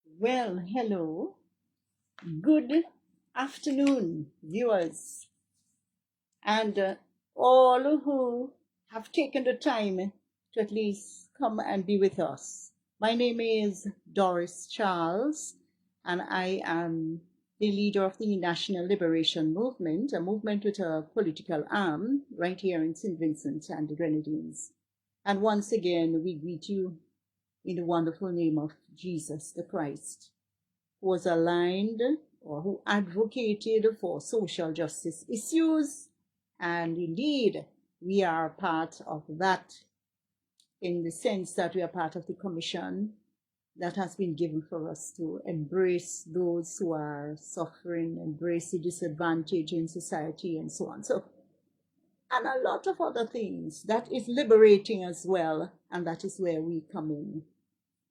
Well, hello. Good afternoon, viewers, and all who have taken the time to at least come and be with us. My name is Doris Charles, and I am the leader of the National Liberation Movement, a movement with a political arm right here in St. Vincent and the Grenadines. And once again, we greet you in the wonderful name of Jesus the Christ, who was aligned or who advocated for social justice issues. And indeed, we are part of that in the sense that we are part of the commission that has been given for us to embrace those who are suffering, embrace the disadvantage in society, and so on. So, and a lot of other things that is liberating as well, and that is where we come in.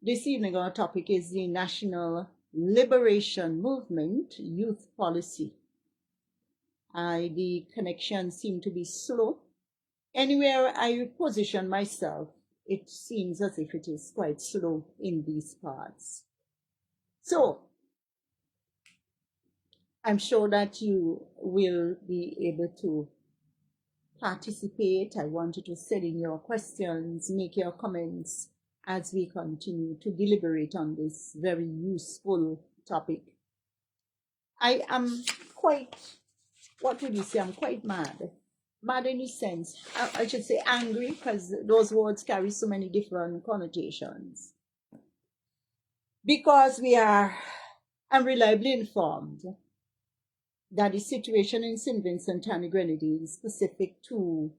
This evening, our topic is the National Liberation Movement Youth Policy. The connection seemed to be slow. Anywhere I position myself, it seems as if it is quite slow in these parts. So, I'm sure that you will be able to participate. I want you to send in your questions, make your comments as we continue to deliberate on this very useful topic. I am quite, what would you say, I'm quite mad. Mad in the sense, I should say angry, because those words carry so many different connotations. Because we are unreliably informed that the situation in St. Vincent and the Grenadines, specific to,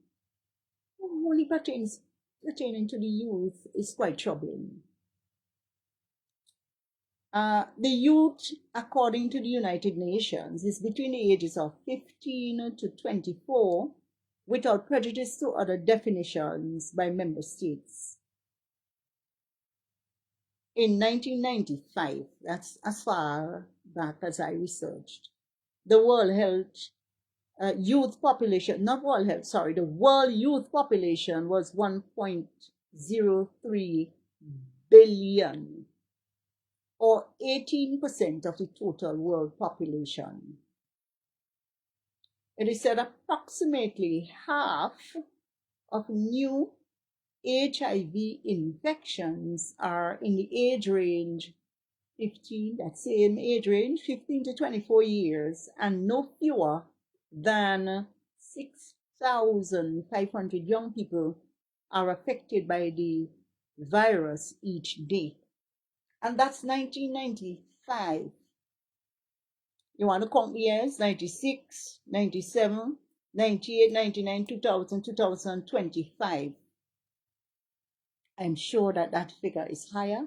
only pertaining to the youth, is quite troubling. The youth, according to the United Nations, is between the ages of 15 to 24, without prejudice to other definitions by member states. In 1995, that's as far back as I researched, the World Health youth population, not World Health, sorry, the world youth population was 1.03 billion, or 18% of the total world population. It is said approximately half of new HIV infections are in the age range 15, that same age range, 15 to 24 years, and no fewer than 6,500 young people are affected by the virus each day. And that's 1995. You want to count the years? 96, 97, 98, 99, 2000, 2025. I'm sure that that figure is higher.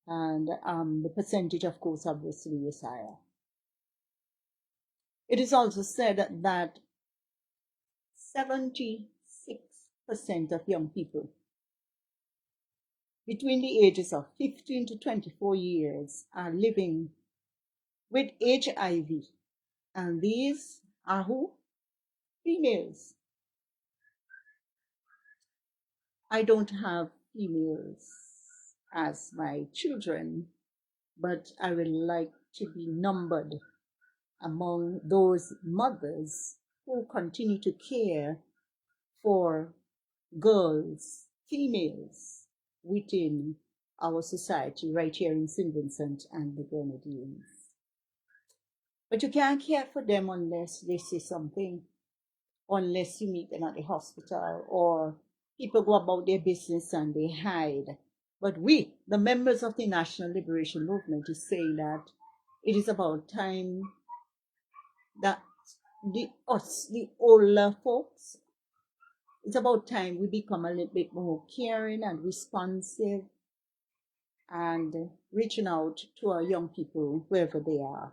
And the percentage, of course, obviously is higher. It is also said that 76% of young people between the ages of 15 to 24 years are living with HIV. And these are who? Females. I don't have females as my children, but I would like to be numbered among those mothers who continue to care for girls, females within our society right here in St. Vincent and the Grenadines. But you can't care for them unless they say something, unless you meet them at the hospital, or people go about their business and they hide. But we, the members of the National Liberation Movement, is saying that it is about time that the older folks, it's about time we become a little bit more caring and responsive and reaching out to our young people wherever they are.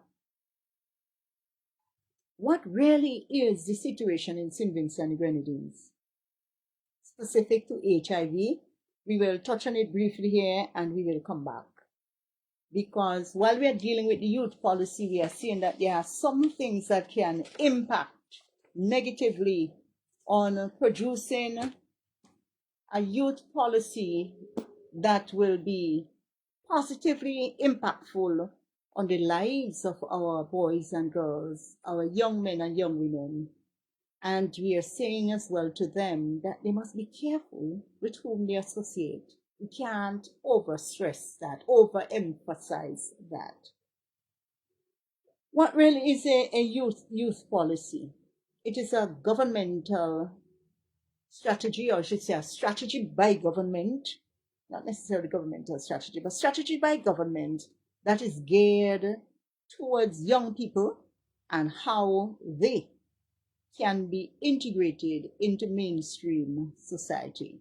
What really is the situation in St. Vincent and the Grenadines? Specific to HIV, we will touch on it briefly here and we will come back. Because while we are dealing with the youth policy, we are seeing that there are some things that can impact negatively on producing a youth policy that will be positively impactful on the lives of our boys and girls, our young men and young women. And we are saying as well to them that they must be careful with whom they associate. We can't overstress that, overemphasize that. What really is a youth policy? It is a governmental strategy, or I should say a strategy by government, not necessarily governmental strategy, but strategy by government that is geared towards young people and how they can be integrated into mainstream society.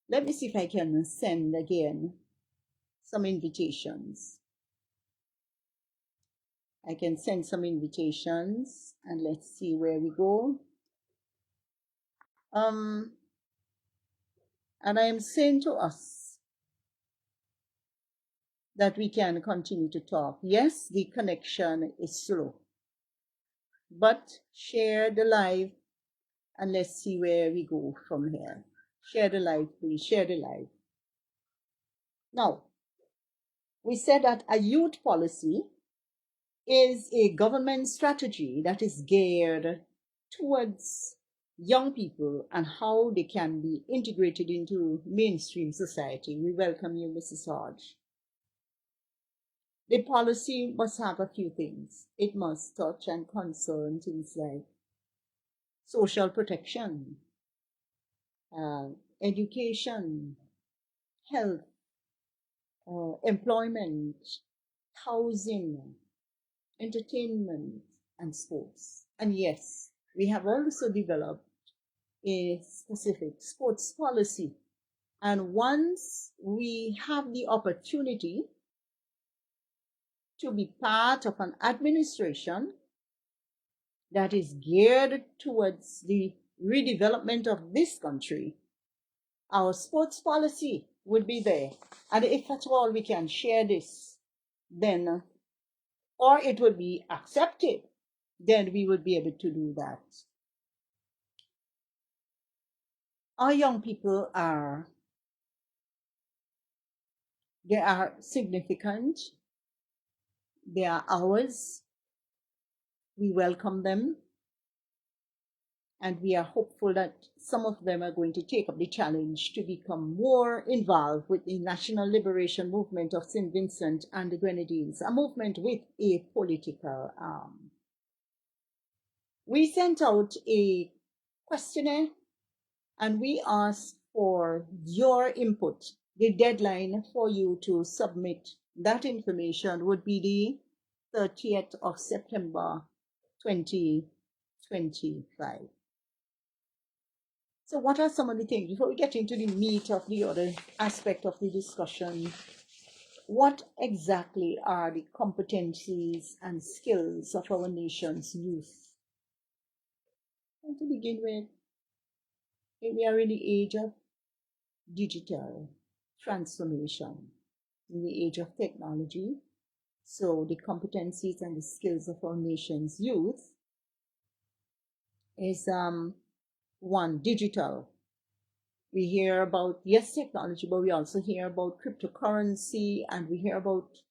Let me see if I can send again some invitations. I can send some invitations and let's see where we go. And I am saying to us that we can continue to talk. Yes, the connection is slow, but share the live and let's see where we go from here. Share the live, please. Share the live. Now, we said that a youth policy is a government strategy that is geared towards young people and how they can be integrated into mainstream society. We welcome you, Mrs. Hodge. The policy must have a few things. It must touch and concern things like social protection, education, health, employment, housing, entertainment, and sports. And yes, we have also developed a specific sports policy. And once we have the opportunity to be part of an administration that is geared towards the redevelopment of this country, our sports policy would be there. And if at all we can share this, then, or it would be accepted, then we would be able to do that. Our young people they are significant. They are ours. We welcome them. And we are hopeful that some of them are going to take up the challenge to become more involved with the National Liberation Movement of St. Vincent and the Grenadines, a movement with a political arm. We sent out a questionnaire and we asked for your input. The deadline for you to submit that information would be the 30th of September 2025. So what are some of the things, before we get into the meat of the other aspect of the discussion, what exactly are the competencies and skills of our nation's youth? And to begin with, we are in the age of digital transformation, in the age of technology. So the competencies and the skills of our nation's youth is one, digital. We hear about, yes, technology, but we also hear about cryptocurrency, and we hear about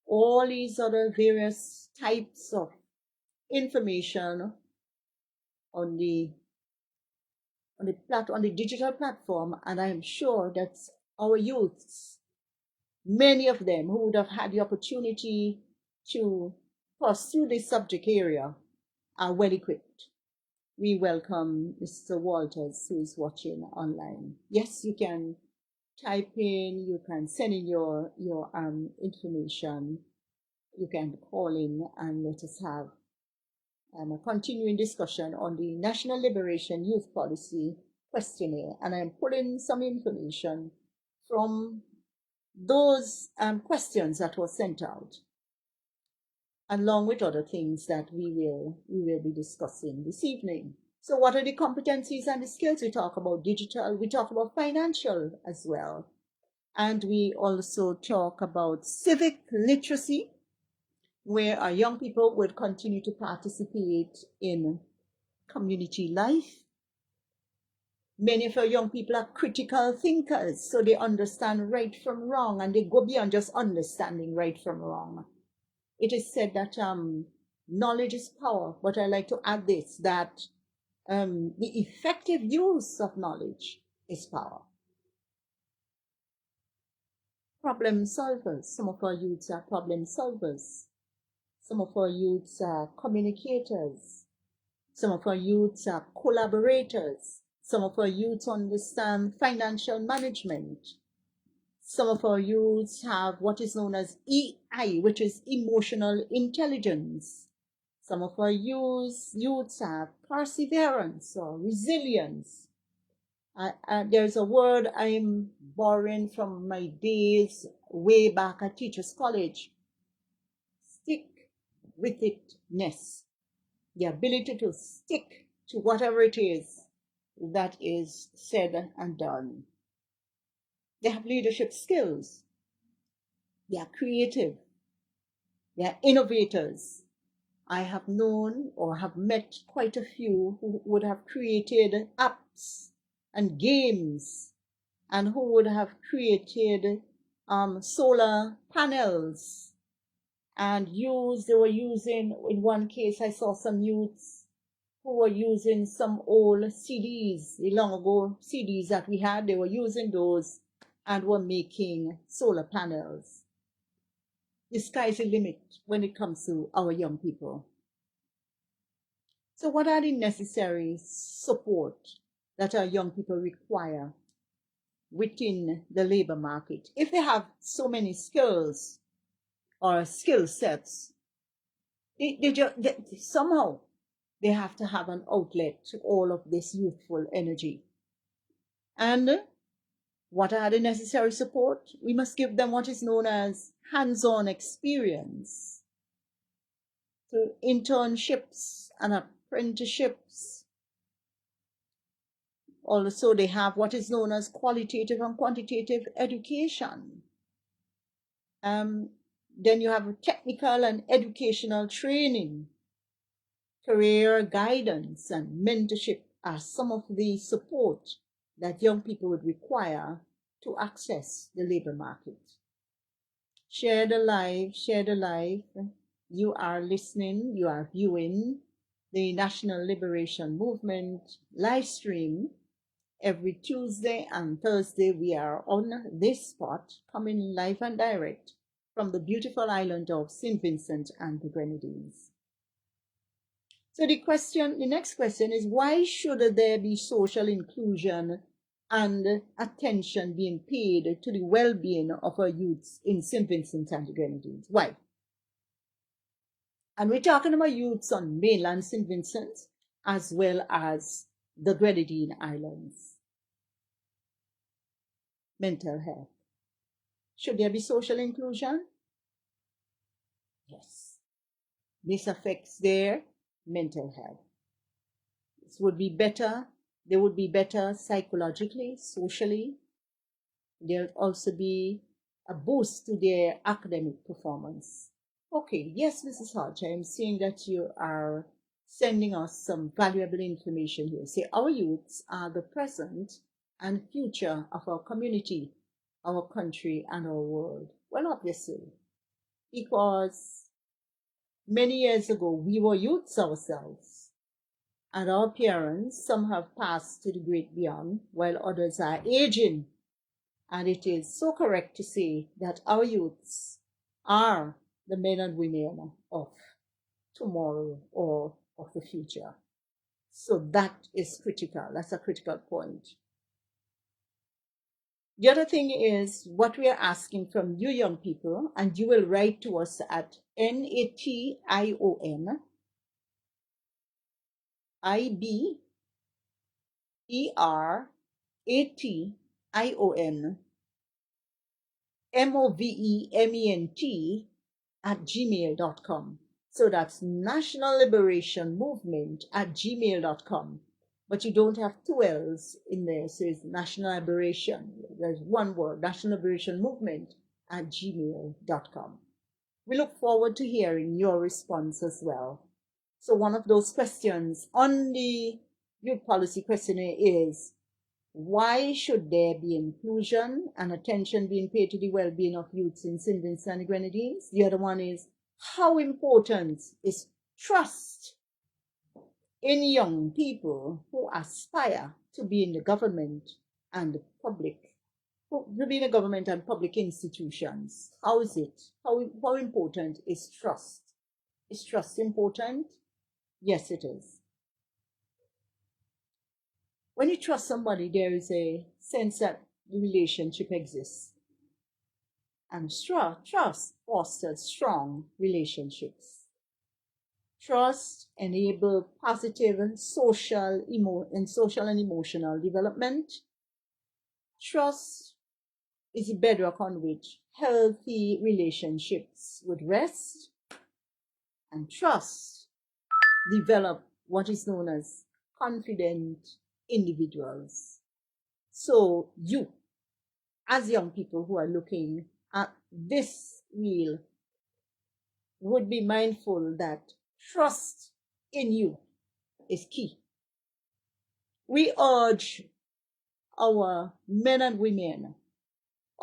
all these other various types of information on the digital platform. And I'm sure that our youths, many of them who would have had the opportunity to pursue this subject area, are well equipped. We welcome Mr. Walters, who is watching online. Yes, you can type in, you can send in your information, you can call in and let us have a continuing discussion on the National Liberation Youth Policy questionnaire. And I'm pulling some information from those questions that were sent out, along with other things that we will be discussing this evening. So what are the competencies and the skills? We talk about digital, we talk about financial as well. And we also talk about civic literacy, where our young people would continue to participate in community life. Many of our young people are critical thinkers, so they understand right from wrong, and they go beyond just understanding right from wrong. It is said that knowledge is power, but I like to add this, that the effective use of knowledge is power. Problem solvers. Some of our youths are problem solvers. Some of our youths are communicators. Some of our youths are collaborators. Some of our youths understand financial management. Some of our youths have what is known as EI, which is emotional intelligence. Some of our youths have perseverance or resilience. There's a word I'm borrowing from my days way back at Teachers College. Stick with itness. The ability to stick to whatever it is that is said and done. They have leadership skills. They are creative. They are innovators. I have known or have met quite a few who would have created apps and games, and who would have created solar panels and they were using, in one case I saw some youths who were using some old CDs, the long ago CDs that we had. They were using those and were making solar panels. The sky's the limit when it comes to our young people. So what are the necessary support that our young people require within the labor market? If they have so many skills or skill sets, somehow they have to have an outlet to all of this youthful energy. And what are the necessary support? We must give them what is known as hands-on experience, through internships and apprenticeships. Also, they have what is known as qualitative and quantitative education. Then you have technical and educational training. Career guidance and mentorship are some of the support that young people would require to access the labor market. Share the live, share the live. You are listening, you are viewing the National Liberation Movement live stream. Every Tuesday and Thursday we are on this spot, coming live and direct from the beautiful island of St. Vincent and the Grenadines. So the next question is, why should there be social inclusion and attention being paid to the well-being of our youths in St. Vincent and the Grenadines? Why? And we're talking about youths on mainland St. Vincent as well as the Grenadine Islands. Mental health. Should there be social inclusion? Yes. This affects their mental health. This would be better. They would be better psychologically, socially. There'll also be a boost to their academic performance. Okay, yes, Mrs. Hodge, I am seeing that you are sending us some valuable information here. Say, our youths are the present and future of our community, our country, and our world. Well, obviously, because many years ago, we were youths ourselves, and our parents, some have passed to the great beyond, while others are aging. And it is so correct to say that our youths are the men and women of tomorrow or of the future. So that is critical. That's a critical point. The other thing is what we are asking from you young people, and you will write to us at NATION IBERATIONMOVEMENT So that's National Liberation Movement at gmail.com. But you don't have two L's in there, so it's National Liberation. There's one word, National Liberation Movement at gmail.com. We look forward to hearing your response as well. So one of those questions on the youth policy questionnaire is, Why should there be inclusion and attention being paid to the well-being of youths in St. Vincent and the Grenadines? The other one is, how important is trust in young people who aspire to be in the government and the public, to be in the government and public institutions? How is it? How important is trust? Is trust important? Yes, it is. When you trust somebody, there is a sense that the relationship exists. And trust fosters strong relationships. Trust enables positive social and emotional development. Trust is the bedrock on which healthy relationships would rest. And trust develop what is known as confident individuals. So you, as young people who are looking at this reel, would be mindful that trust in you is key. We urge our men and women,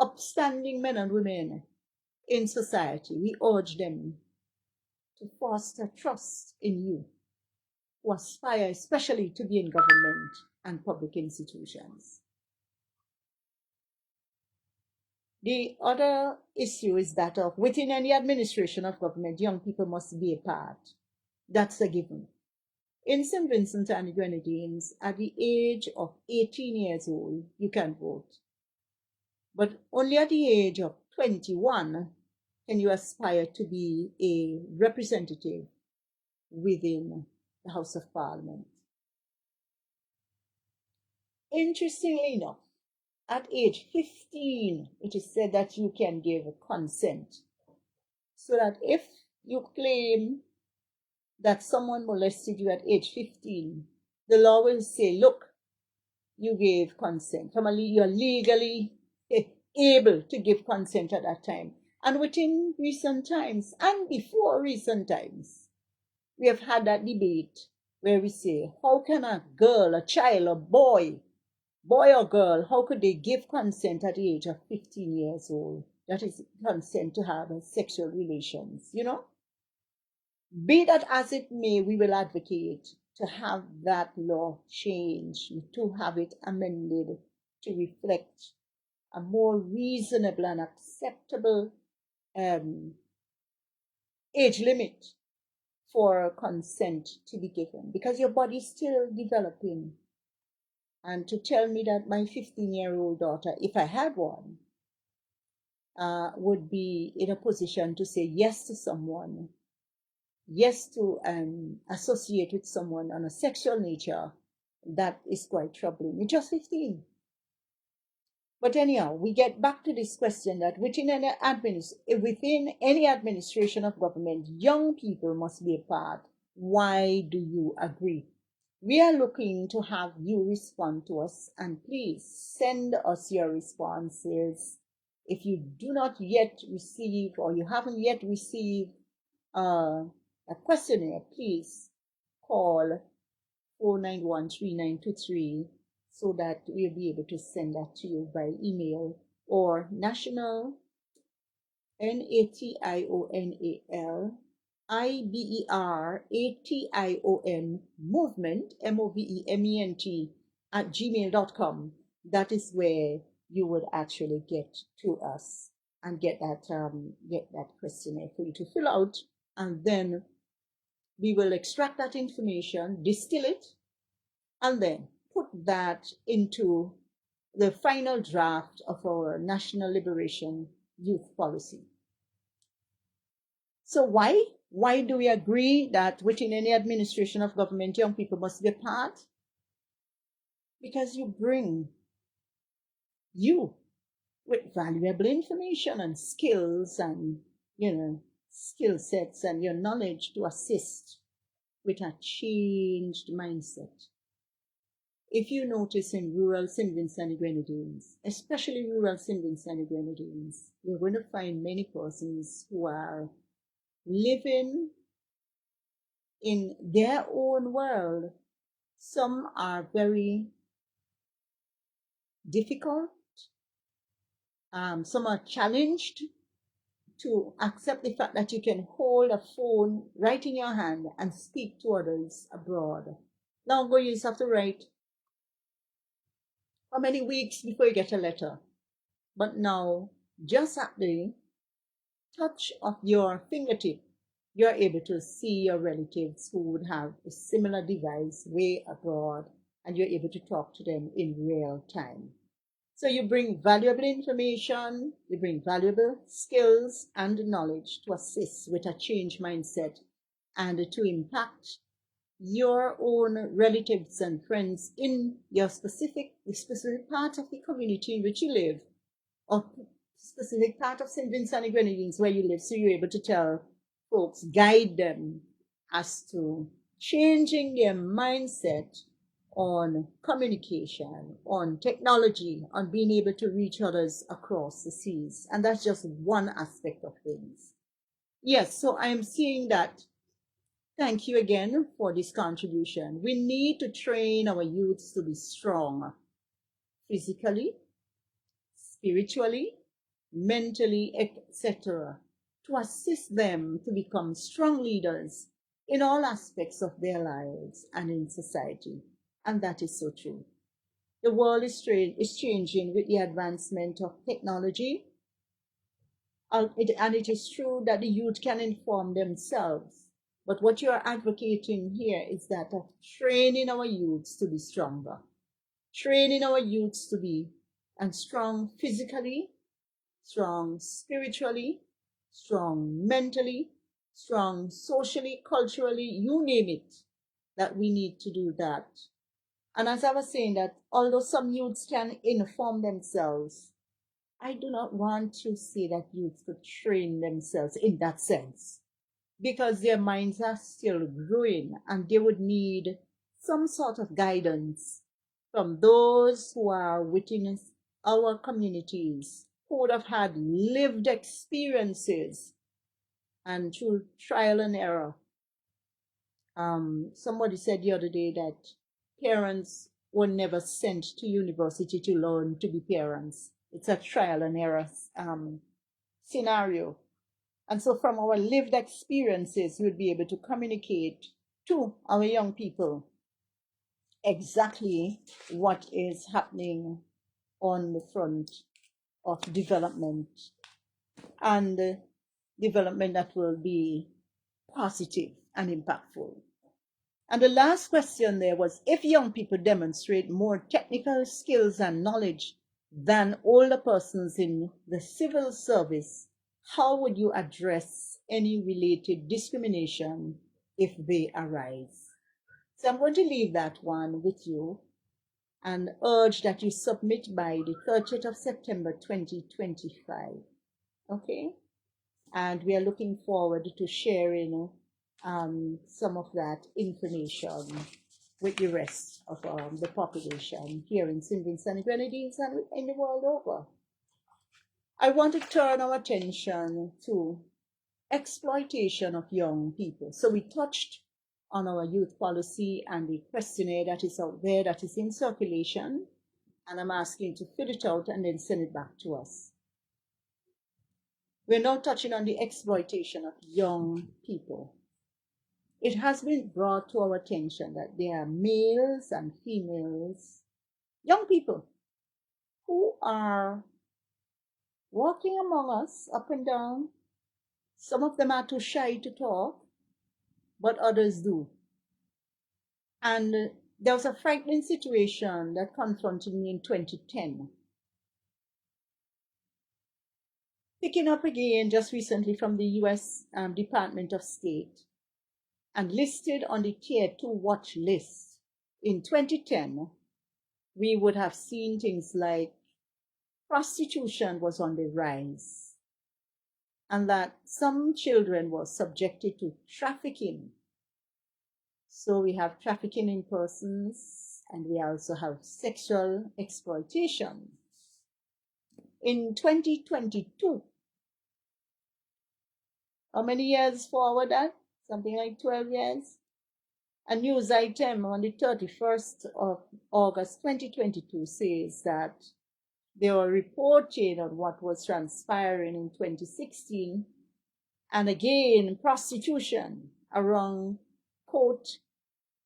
upstanding men and women in society, we urge them to foster trust in you, who aspire especially to be in government and public institutions. The other issue is that of within any administration of government, young people must be a part. That's a given. In St. Vincent and the Grenadines, at the age of 18 years old, you can vote. But only at the age of 21 can you aspire to be a representative within the House of Parliament. Interestingly enough, at age 15, it is said that you can give consent. So that if you claim that someone molested you at age 15, the law will say, look, you gave consent. You're legally able to give consent at that time. And within recent times, and before recent times, we have had that debate where we say, how can a girl, a child, a boy or girl, how could they give consent at the age of 15 years old? That is consent to have sexual relations, Be that as it may, we will advocate to have that law changed, to have it amended to reflect a more reasonable and acceptable age limit for consent to be given, because your body is still developing. And to tell me that my 15-year-old daughter, if I had one, would be in a position to say yes to someone, yes to associate with someone on a sexual nature, that is quite troubling. You're just 15. But anyhow, we get back to this question that within any administration of government, young people must be a part. Why do you agree? We are looking to have you respond to us, and please send us your responses. If you do not yet receive, or you haven't yet received a questionnaire, please call 491-3923 so that we'll be able to send that to you by email, or National NATIONAL IBERATION movement MOVEMENT @gmail.com. That is where you would actually get to us and get that questionnaire for you to fill out, and then we will extract that information, distill it, and then put that into the final draft of our National Liberation Youth Policy. So why do we agree that within any administration of government, young people must be a part? Because you bring with valuable information and skills and, skill sets and your knowledge to assist with a changed mindset. If you notice in rural St. Vincent and the Grenadines, especially rural St. Vincent and the Grenadines, you're going to find many persons who are living in their own world. Some are very difficult. Some are challenged to accept the fact that you can hold a phone right in your hand and speak to others abroad. Long ago, you used to have to write how many weeks before you get a letter. But now, just at the touch of your fingertip, you're able to see your relatives who would have a similar device way abroad, and you're able to talk to them in real time. So you bring valuable information, you bring valuable skills and knowledge to assist with a change mindset and to impact your own relatives and friends in your specific part of the community in which you live, or specific part of St. Vincent and Grenadines where you live, so you're able to tell folks, guide them as to changing their mindset on communication, on technology, on being able to reach others across the seas. And that's just one aspect of things. Yes, so I am seeing that. Thank you again for this contribution. We need to train our youths to be strong physically, spiritually, mentally, etc., to assist them to become strong leaders in all aspects of their lives and in society. And that is so true. The world is changing with the advancement of technology, and it is true that the youth can inform themselves. But what you are advocating here is that of training our youths to be stronger, training our youths to be strong physically, strong spiritually, strong mentally, strong socially, culturally, you name it, that we need to do that. And as I was saying, that although some youths can inform themselves, I do not want to say that youths could train themselves in that sense, because their minds are still growing and they would need some sort of guidance from those who are within our communities, who would have had lived experiences and through trial and error. Somebody said the other day that parents were never sent to university to learn to be parents. It's a trial and error scenario. And so from our lived experiences, we'll be able to communicate to our young people exactly what is happening on the front of development, and development that will be positive and impactful. And the last question there was, if young people demonstrate more technical skills and knowledge than older persons in the civil service, how would you address any related discrimination if they arise? So I'm going to leave that one with you and urge that you submit by the 30th of September 2025. Okay? And we are looking forward to sharing some of that information with the rest of the population here in St. Vincent and Grenadines and in the world over. I want to turn our attention to exploitation of young people. So we touched on our youth policy and the questionnaire that is out there, that is in circulation, and I'm asking you to fill it out and then send it back to us. We're now touching on the exploitation of young people. It has been brought to our attention that there are males and females, young people, who are walking among us up and down. Some of them are too shy to talk, but others do. And there was a frightening situation that confronted me in 2010. Picking up again just recently from the US Department of State, and listed on the Tier 2 watch list. In 2010, we would have seen things like prostitution was on the rise, and that some children were subjected to trafficking. So we have trafficking in persons, and we also have sexual exploitation. In 2022, how many years forward that? Something like 12 years? A news item on the 31st of August 2022 says that they were reporting on what was transpiring in 2016, and again, prostitution around quote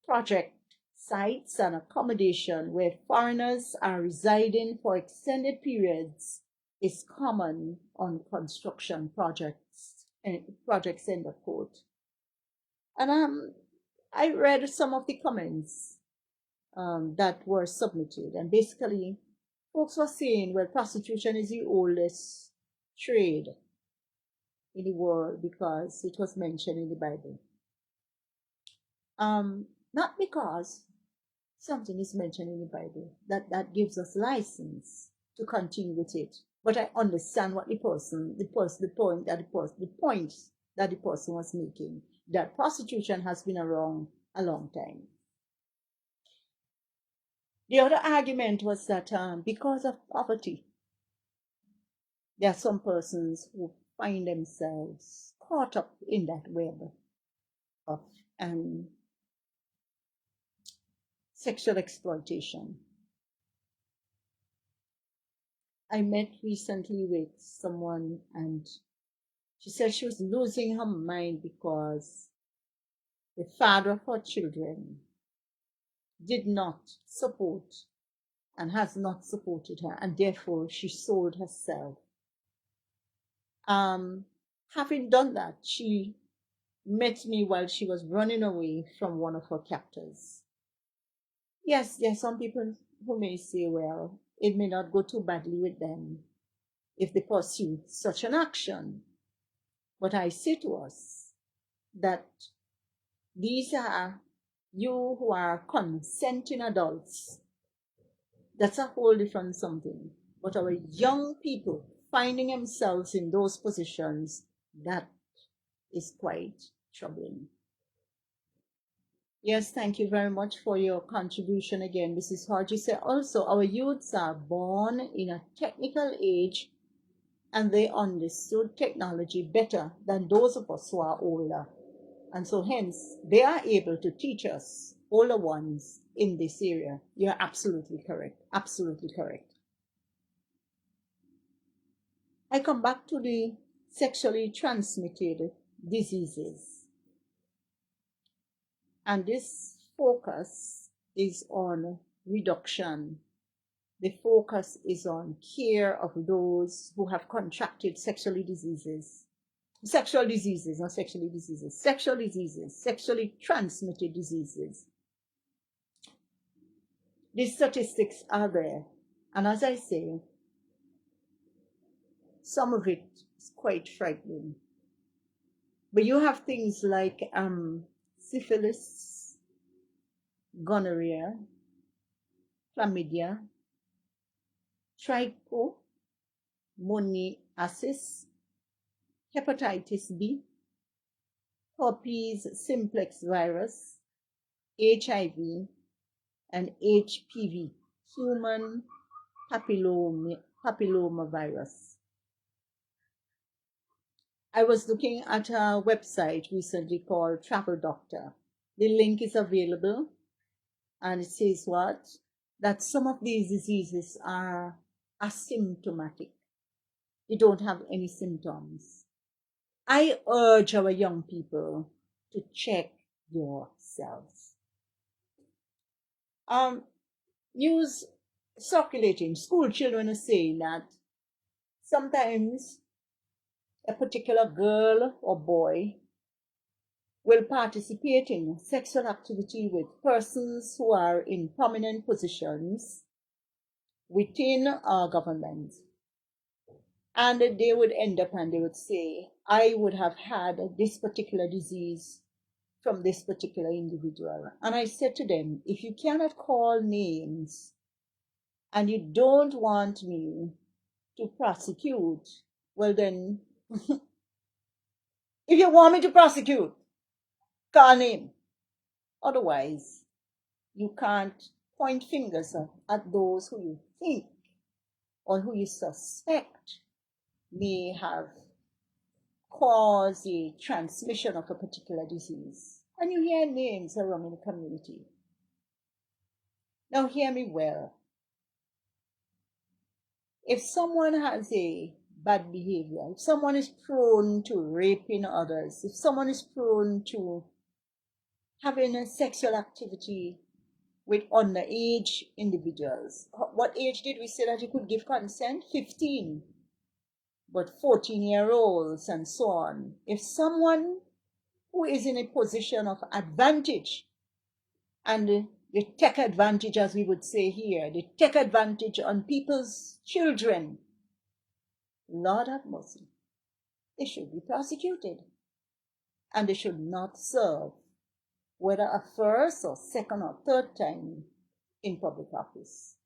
project sites and accommodation where foreigners are residing for extended periods is common on construction projects, end of quote. And I read some of the comments that were submitted, and basically folks were saying, well, prostitution is the oldest trade in the world because it was mentioned in the Bible. Not because something is mentioned in the Bible that gives us license to continue with it, but I understand what the point that the person was making, that prostitution has been around a long time. The other argument was that because of poverty, there are some persons who find themselves caught up in that web of sexual exploitation. I met recently with someone, and she said she was losing her mind because the father of her children did not support and has not supported her, and therefore she sold herself. Having done that, she met me while she was running away from one of her captors. Yes, there are some people who may say, well, it may not go too badly with them if they pursue such an action. But I say to us that these are you who are consenting adults. That's a whole different something. But our young people finding themselves in those positions, that is quite troubling. Yes, thank you very much for your contribution again, Mrs. Hodge. You said also our youths are born in a technical age and they understood technology better than those of us who are older. And so hence, they are able to teach us, older ones, in this area. You're absolutely correct. Absolutely correct. I come back to the sexually transmitted diseases. And this focus is on reduction. The focus is on care of those who have contracted sexual diseases, sexually transmitted diseases. These statistics are there, and as I say, some of it is quite frightening. But you have things like syphilis, gonorrhea, chlamydia, trichomoniasis, hepatitis B, herpes simplex virus, HIV, and HPV, human papillomavirus. I was looking at a website recently called Travel Doctor. The link is available, and it says what? That some of these diseases are asymptomatic. They don't have any symptoms. I urge our young people to check yourselves. News circulating, school children are saying that sometimes a particular girl or boy will participate in sexual activity with persons who are in prominent positions within our government. And they would end up and they would say, I would have had this particular disease from this particular individual. And I said to them, if you cannot call names and you don't want me to prosecute, well then, if you want me to prosecute, call name. Otherwise, you can't point fingers at those who you think or who you suspect may have caused the transmission of a particular disease. And you hear names around in the community. Now hear me well. If someone has a bad behavior, if someone is prone to raping others, if someone is prone to having a sexual activity with underage individuals, what age did we say that you could give consent? 15. But 14-year-olds and so on. If someone who is in a position of advantage, and they take advantage, as we would say here, they take advantage on people's children, Lord have mercy, they should be prosecuted. And they should not serve, whether a first or second or third time in public office.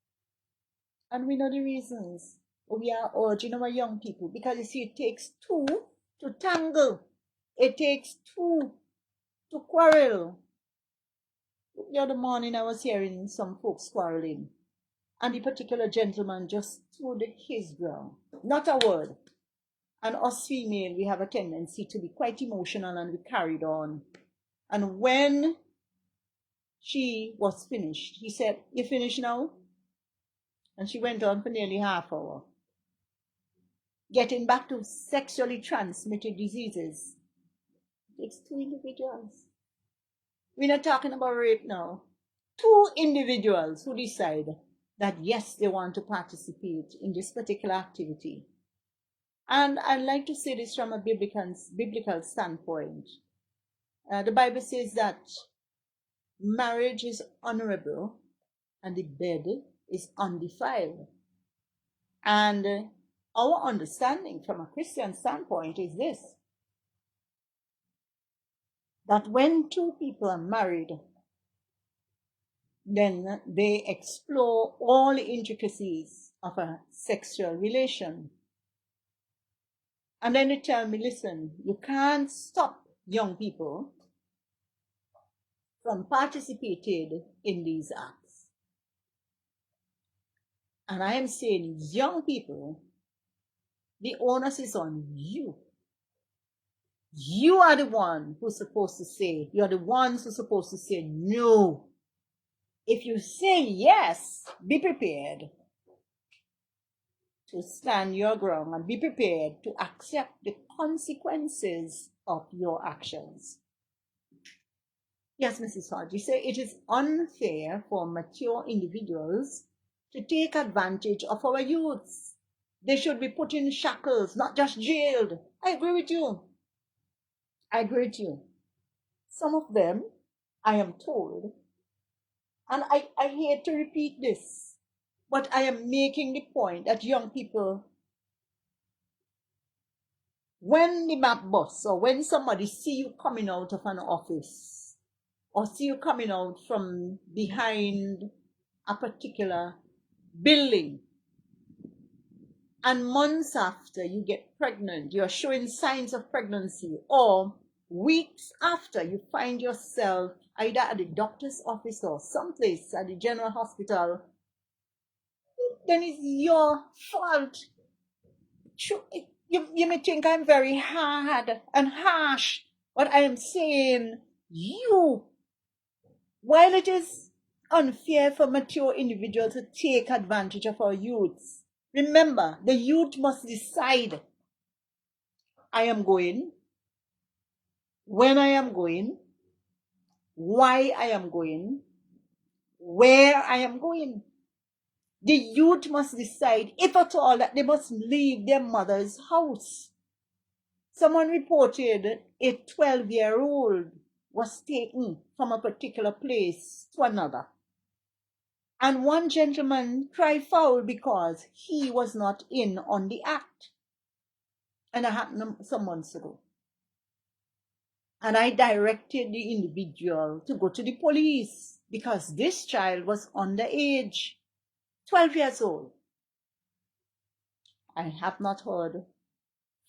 And we know the reasons. We are urging our young people, because you see, it takes two to tangle. It takes two to quarrel. The other morning I was hearing some folks quarreling, and the particular gentleman just stood his ground, not a word. And us female, we have a tendency to be quite emotional, and we carried on. And when she was finished, he said, "You finished now?" And she went on for nearly half hour, getting back to sexually transmitted diseases. It's two individuals. We're not talking about rape now. Two individuals who decide that yes, they want to participate in this particular activity. And I'd like to say this from a biblical standpoint. The Bible says that marriage is honorable and the bed is undefiled. And our understanding from a Christian standpoint is this: that when two people are married, then they explore all the intricacies of a sexual relation. And then they tell me, listen, you can't stop young people from participating in these acts. And I am saying, young people, the onus is on you. You are the one who's supposed to say, you're the ones who's supposed to say no. If you say yes, be prepared to stand your ground and be prepared to accept the consequences of your actions. Yes, Mrs. Hodge, you say it is unfair for mature individuals to take advantage of our youths. They should be put in shackles, not just jailed. I agree with you. I agree with you. Some of them, I am told, and I hate to repeat this, but I am making the point that young people, when the map busts, or when somebody see you coming out of an office, or see you coming out from behind a particular building, and months after you get pregnant, you're showing signs of pregnancy, or weeks after you find yourself either at the doctor's office or someplace at the general hospital, then it's your fault. You may think I'm very hard and harsh, but I am saying you, while it is unfair for mature individuals to take advantage of our youths, remember, the youth must decide: I am going, when I am going, why I am going, where I am going. The youth must decide, if at all, that they must leave their mother's house. Someone reported a 12-year-old was taken from a particular place to another. And one gentleman cried foul because he was not in on the act. And that happened some months ago. And I directed the individual to go to the police because this child was underage, 12 years old. I have not heard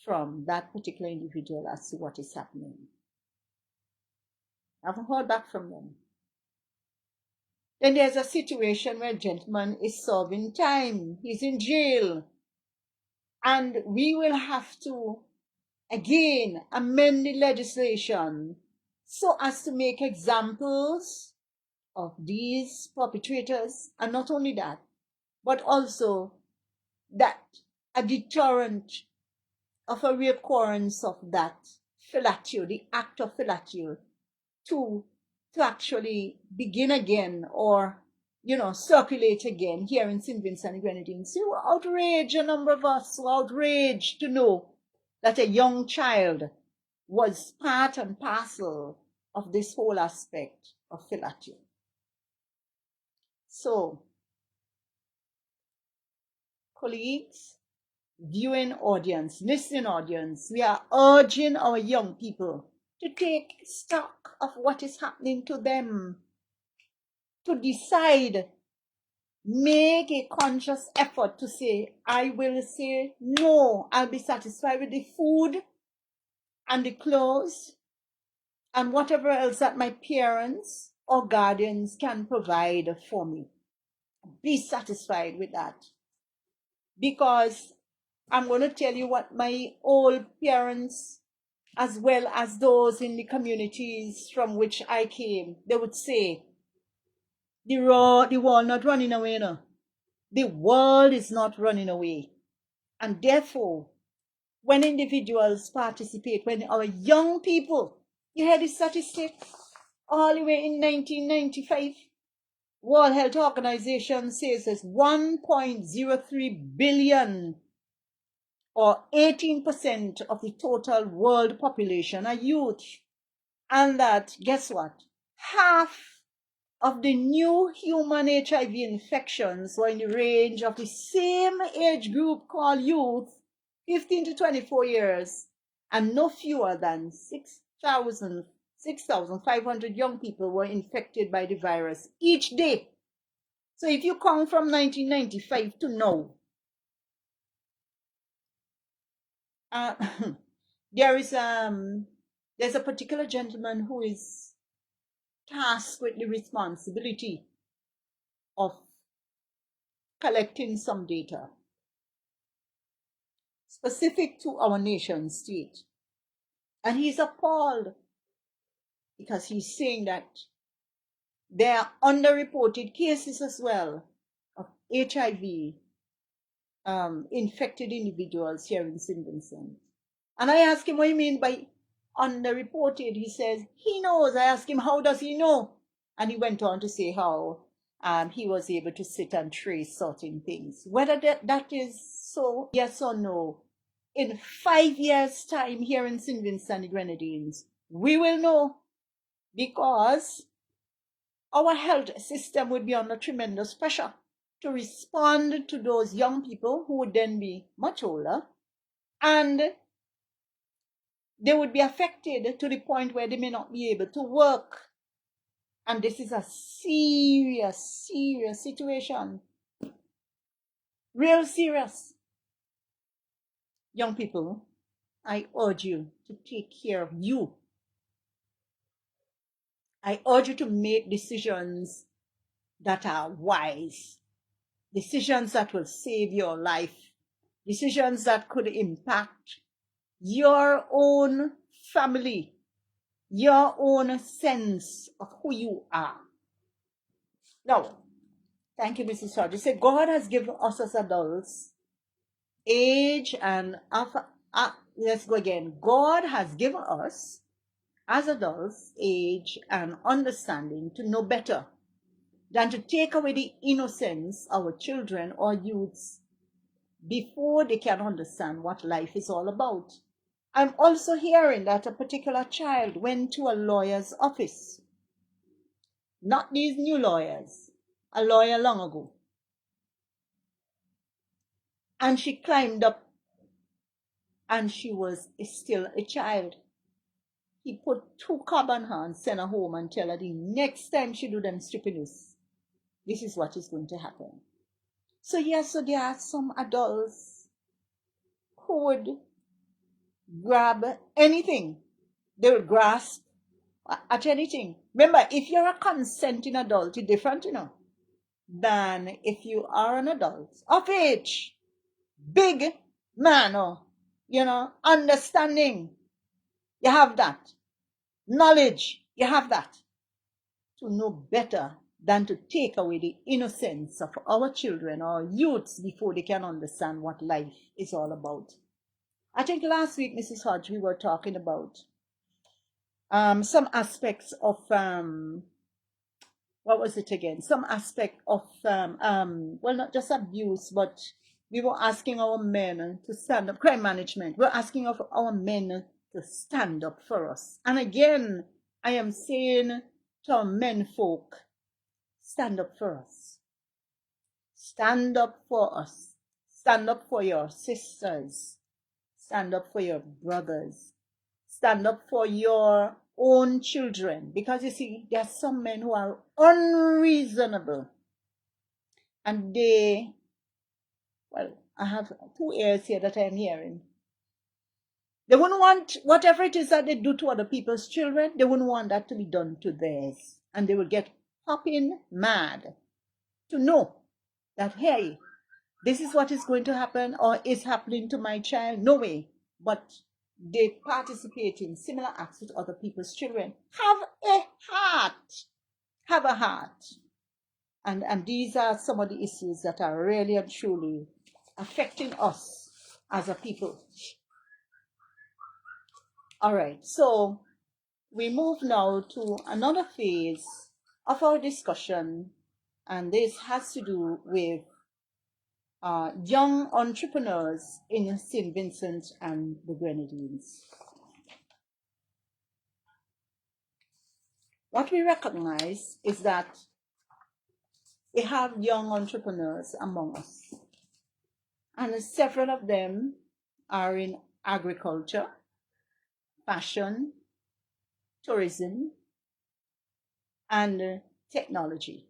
from that particular individual as to what is happening. I haven't heard back from them. Then there's a situation where a gentleman is serving time. He's in jail. And we will have to, again, amend the legislation so as to make examples of these perpetrators, and not only that, but also that a deterrent of a reoccurrence of that fellatio, the act of fellatio, to actually begin again, or circulate again here in St. Vincent and Grenadines. So we're outraged, a number of us were outraged to know that a young child was part and parcel of this whole aspect of fellatio. So, colleagues, viewing audience, listening audience, we are urging our young people to take stock of what is happening to them, to decide, make a conscious effort to say, I will say no, I'll be satisfied with the food and the clothes and whatever else that my parents or guardians can provide for me. Be satisfied with that. Because I'm going to tell you what my old parents, as well as those in the communities from which I came, they would say, the world not running away now. The world is not running away. And therefore, when individuals participate, when our young people, you heard the statistics, all the way in 1995, World Health Organization says there's 1.03 billion, or 18% of the total world population are youth. And that, guess what? Half of the new human HIV infections were in the range of the same age group called youth, 15 to 24 years, and no fewer than 6,500 young people were infected by the virus each day. So if you count from 1995 to now, there's a particular gentleman who is tasked with the responsibility of collecting some data specific to our nation state. And he's appalled because he's saying that there are underreported cases as well of HIV infected individuals here in St. Vincent. And I asked him what he mean by underreported. He says he knows. I asked him, how does he know? And he went on to say how he was able to sit and trace certain things. Whether that is so, yes or no, in 5 years' time here in St. Vincent and Grenadines, we will know, because our health system would be under tremendous pressure to respond to those young people who would then be much older, and they would be affected to the point where they may not be able to work. And this is a serious, serious situation. Real serious. Young people, I urge you to take care of you. I urge you to make decisions that are wise. Decisions that will save your life. Decisions that could impact your own family, your own sense of who you are. Now, thank you, Mrs. Shaw. You said God has given us as adults age and let's go again. God has given us as adults age and understanding to know better than to take away the innocence of our children or youths before they can understand what life is all about. I'm also hearing that a particular child went to a lawyer's office. Not these new lawyers, a lawyer long ago. And she climbed up, and she was still a child. He put 2 cob on her and sent her home and tell her the next time she do them stupidness, this is what is going to happen. So yes, so there are some adults who would grab anything. They would grasp at anything. Remember, if you're a consenting adult, it's different, than if you are an adult of age, big man, or, understanding. You have that knowledge. You have that to know better than to take away the innocence of our children or youths before they can understand what life is all about. I think last week, Mrs. Hodge, we were talking about some aspects of what was it again? Some aspect of well, not just abuse, but we were asking our men to stand up. Crime management. We're asking of our men to stand up for us. And again, I am saying to our men folk, stand up for us. Stand up for us. Stand up for your sisters. Stand up for your brothers. Stand up for your own children. Because you see, there are some men who are unreasonable. And they, well, I have 2 ears here that I'm hearing. They wouldn't want whatever it is that they do to other people's children, they wouldn't want that to be done to theirs. And they will get hopping mad to know that, hey, this is what is going to happen or is happening to my child. No way. But they participate in similar acts with other people's children. Have a heart. Have a heart. And these are some of the issues that are really and truly affecting us as a people. All right, so we move now to another phase of our discussion, and this has to do with young entrepreneurs in St. Vincent and the Grenadines. What we recognize is that we have young entrepreneurs among us, and several of them are in agriculture, fashion, tourism, and technology,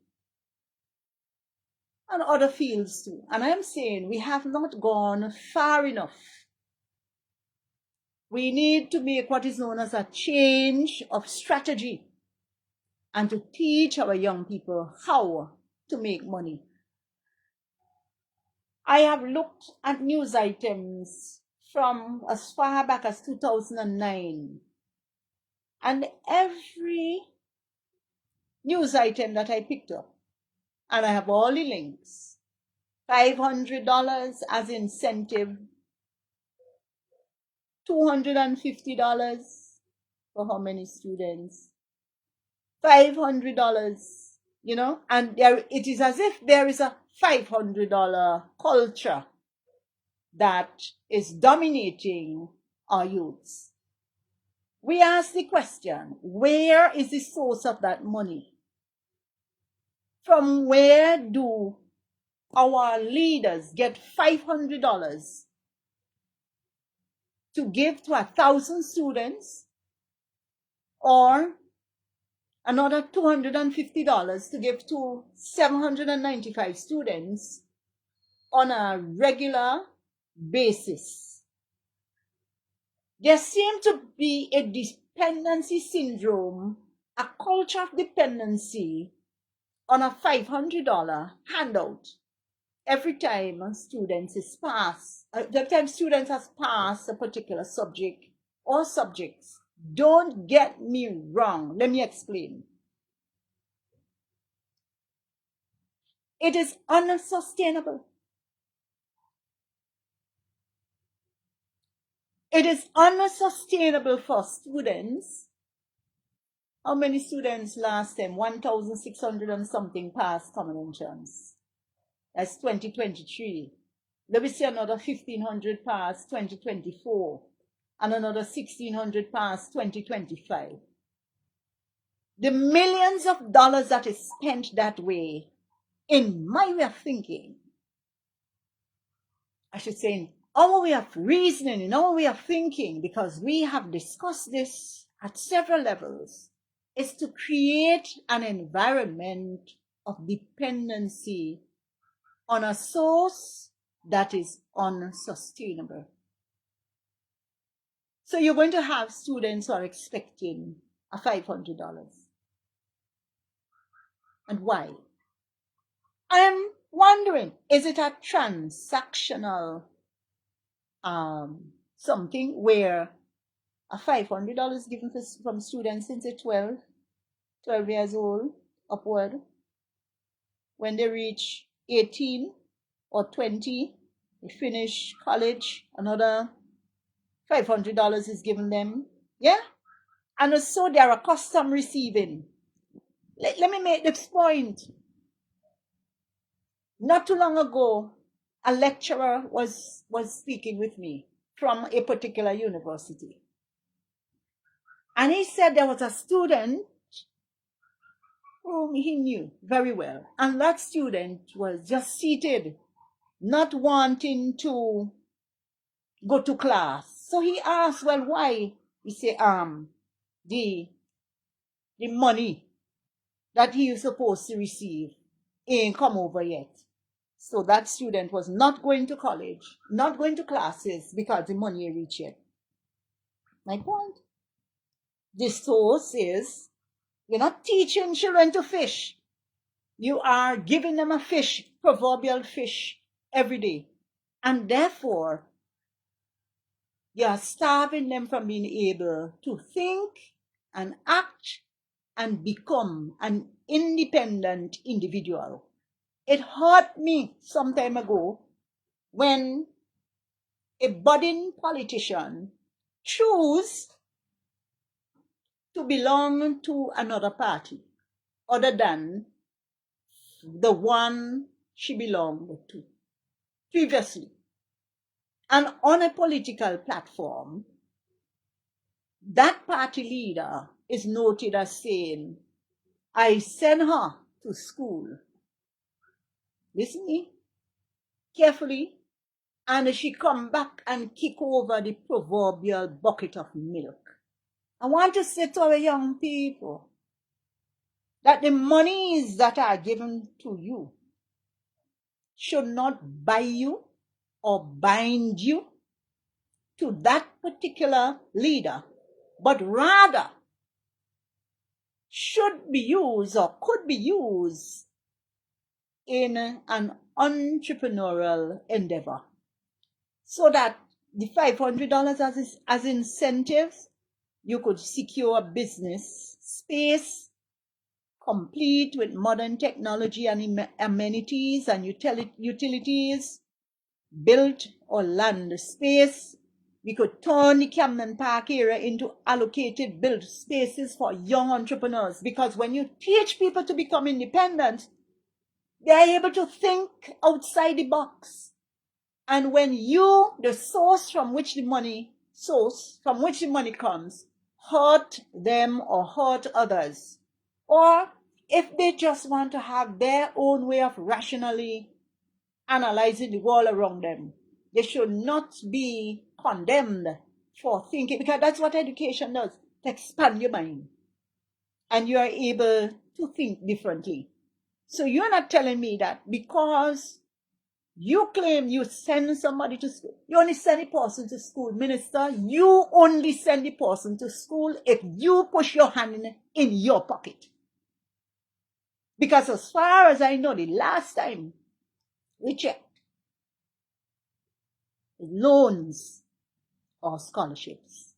and other fields too. And I'm saying we have not gone far enough. We need to make what is known as a change of strategy and to teach our young people how to make money. I have looked at news items from as far back as 2009, and every news item that I picked up, and I have all the links, $500 as incentive, $250 for how many students, $500, and it is as if there is a $500 culture that is dominating our youths. We ask the question, where is the source of that money? From where do our leaders get $500 to give to 1,000 students, or another $250 to give to 795 students on a regular basis? There seems to be a dependency syndrome, a culture of dependency on a $500 handout every time students is passed. The time students has passed a particular subject or subjects. Don't get me wrong. Let me explain. It is unsustainable. It is unsustainable for students. How many students last time? 1,600 and something passed common entrance. That's 2023. Let me see another 1,500 passed 2024. And another 1,600 passed 2025. The millions of dollars that is spent that way, in my way of thinking, I should say in our way of reasoning, in our way of thinking, because we have discussed this at several levels, is to create an environment of dependency on a source that is unsustainable. So you're going to have students who are expecting a $500. And why? I am wondering, is it a transactional something where a $500 given from students since they're 12 12 years old upward. When they reach 18 or 20, they finish college, another $500 is given them. Yeah? And so they are accustomed receiving. Let me make this point. Not too long ago, a lecturer was speaking with me from a particular university. And he said there was a student whom he knew very well. And that student was just seated, not wanting to go to class. So he asked, well, why? He said, the money that he was supposed to receive ain't come over yet. So that student was not going to college, not going to classes because the money ain't reached yet. My point. The source is, you're not teaching children to fish. You are giving them a fish, proverbial fish, every day. And therefore, you are starving them from being able to think and act and become an independent individual. It hurt me some time ago when a budding politician chose to belong to another party other than the one she belonged to previously. And on a political platform, that party leader is noted as saying, I sent her to school. Listen me carefully. And she come back and kick over the proverbial bucket of milk. I want to say to our young people that the monies that are given to you should not buy you or bind you to that particular leader, but rather should be used or could be used in an entrepreneurial endeavor. So that the $500 as incentives, you could secure a business space complete with modern technology and amenities and utilities, built or land space. We could turn the Camden Park area into allocated built spaces for young entrepreneurs, because when you teach people to become independent, they are able to think outside the box. And when you, the source from which the money comes, hurt them or hurt others, or if they just want to have their own way of rationally analyzing the world around them, they should not be condemned for thinking, because that's what education does, to expand your mind. And you are able to think differently. So you're not telling me that because you claim you send somebody to school, you only send a person to school, minister, you only send the person to school if you push your hand in your pocket. Because as far as I know, the last time we checked, loans or scholarships.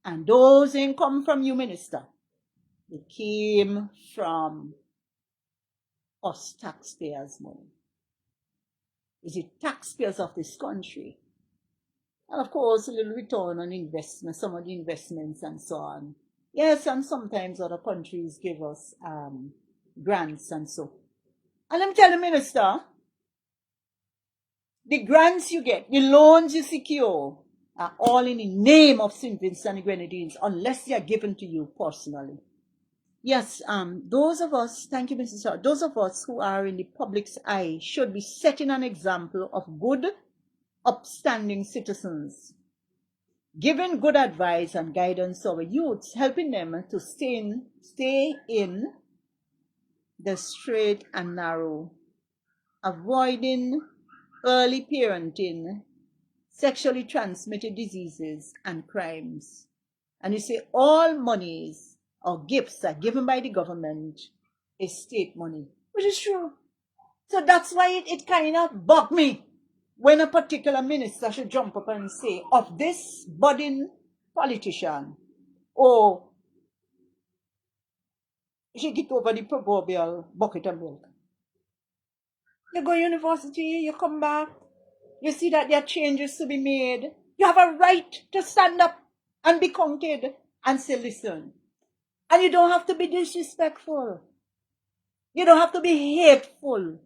And those ain't come from you, minister. They came from us taxpayers' money. Is it taxpayers of this country? And of course, a little return on investment, some of the investments and so on. Yes, and sometimes other countries give us grants and so. And let me tell the minister, the grants you get, the loans you secure, are all in the name of St. Vincent and the Grenadines, unless they are given to you personally. Yes, those of us, thank you, Mrs. Shaw, those of us who are in the public's eye should be setting an example of good, upstanding citizens, giving good advice and guidance to our youths, helping them to stay in the straight and narrow, avoiding early parenting, sexually transmitted diseases, and crimes. And you say all monies or gifts are given by the government is state money, which is true. So that's why it kind of bugged me when a particular minister should jump up and say of this budding politician, oh, she get over the proverbial bucket of milk. You go to university, you come back, you see that there are changes to be made. You have a right to stand up and be counted and say, listen. And you don't have to be disrespectful. You don't have to be hateful.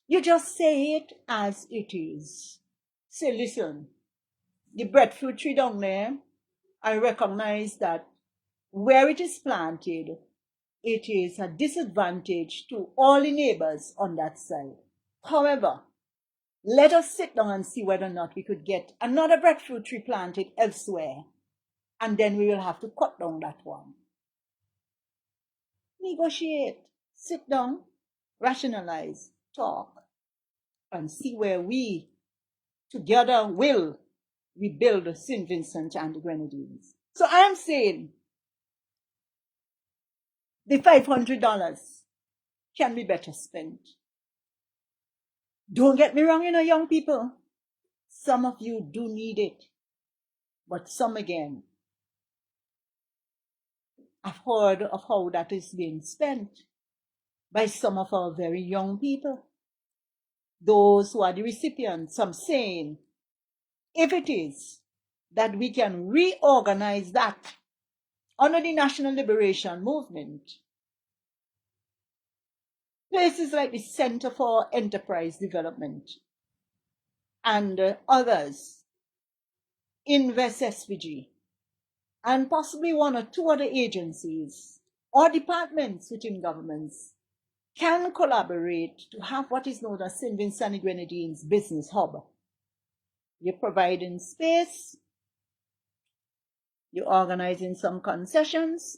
You just say it as it is. Say, listen, the breadfruit tree down there, I recognize that where it is planted, it is a disadvantage to all the neighbors on that side. However, let us sit down and see whether or not we could get another breadfruit tree planted elsewhere, and then we will have to cut down that one. Negotiate, sit down, rationalize, talk, and see where we together will rebuild St. Vincent and the Grenadines. So I am saying the $500 can be better spent. Don't get me wrong, young people. Some of you do need it, but some again, I've heard of how that is being spent by some of our very young people. Those who are the recipients, some saying, if it is that we can reorganize that under the National Liberation Movement, places like the Center for Enterprise Development and others, envisaged, and possibly one or two other agencies or departments within governments can collaborate to have what is known as St. Vincent and Grenadines Business Hub. You're providing space, you're organizing some concessions,